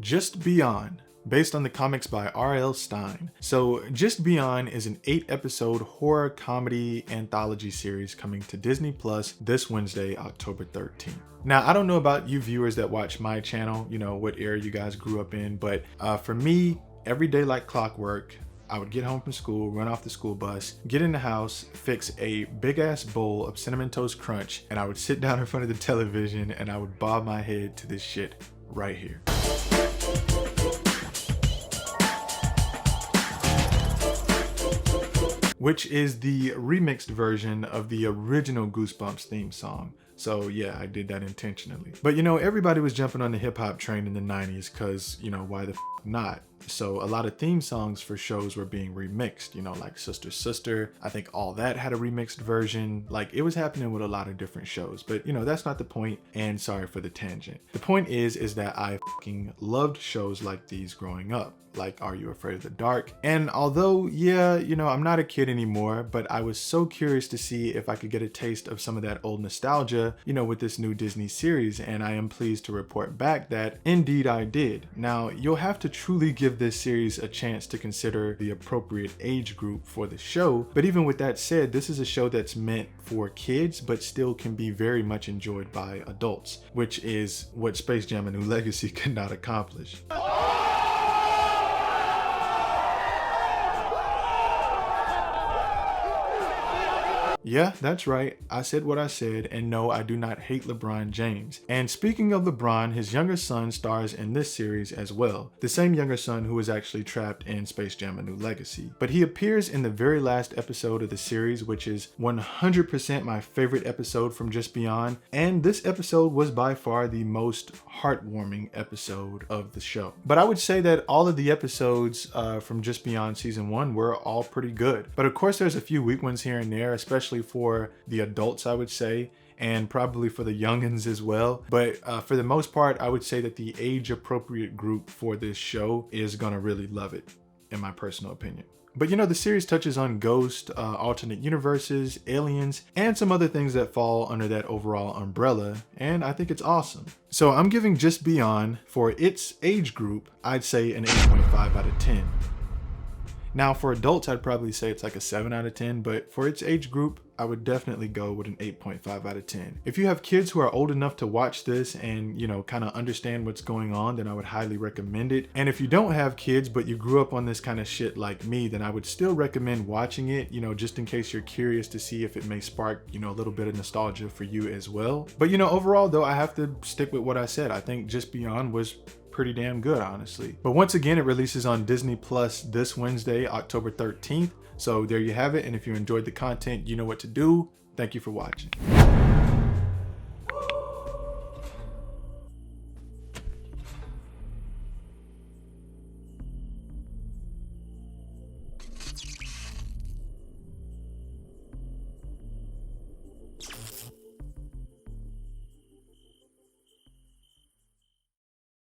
Just Beyond, based on the comics by R.L. Stine. So Just Beyond is an 8-episode horror comedy anthology series coming to Disney Plus this Wednesday, October 13th. Now, I don't know about you viewers that watch my channel, you know, what era you guys grew up in, but for me, every day like clockwork, I would get home from school, run off the school bus, get in the house, fix a big ass bowl of Cinnamon Toast Crunch, and I would sit down in front of the television and I would bob my head to this shit right here. Which is the remixed version of the original Goosebumps theme song. So yeah, I did that intentionally. But you know, everybody was jumping on the hip hop train in the 90s because, you know, why the f not? So a lot of theme songs for shows were being remixed, you know, like Sister Sister. I think All That had a remixed version. Like, it was happening with a lot of different shows, but you know, that's not the point, and sorry for the tangent. The point is that I fucking loved shows like these growing up, like Are You Afraid of the Dark? And although, yeah, you know, I'm not a kid anymore, but I was so curious to see if I could get a taste of some of that old nostalgia, you know, with this new Disney series, and I am pleased to report back that indeed I did. Now, you'll have to truly give this series a chance to consider the appropriate age group for the show, but even with that said, this is a show that's meant for kids, but still can be very much enjoyed by adults, which is what Space Jam: A New Legacy could not accomplish. Yeah, that's right. I said what I said, and no, I do not hate LeBron James. And speaking of LeBron, his younger son stars in this series as well. The same younger son who was actually trapped in Space Jam: A New Legacy. But he appears in the very last episode of the series, which is 100% my favorite episode from Just Beyond. And this episode was by far the most heartwarming episode of the show. But I would say that all of the episodes from Just Beyond season 1 were all pretty good. But of course, there's a few weak ones here and there, especially for the adults, I would say, and probably for the youngins as well. But for the most part, I would say that the age appropriate group for this show is gonna really love it, in my personal opinion. But you know, the series touches on ghosts, alternate universes, aliens, and some other things that fall under that overall umbrella, and I think it's awesome. So I'm giving Just Beyond, for its age group, I'd say an 8.5 out of 10. Now for adults, I'd probably say it's like a 7 out of 10, but for its age group, I would definitely go with an 8.5 out of 10. If you have kids who are old enough to watch this and, you know, kind of understand what's going on, then I would highly recommend it. And if you don't have kids, but you grew up on this kind of shit like me, then I would still recommend watching it, you know, just in case you're curious to see if it may spark, you know, a little bit of nostalgia for you as well. But, you know, overall though, I have to stick with what I said. I think Just Beyond was pretty damn good, honestly. But once again, it releases on Disney Plus this Wednesday, October 13th. So there you have it. And if you enjoyed the content, you know what to do. Thank you for watching.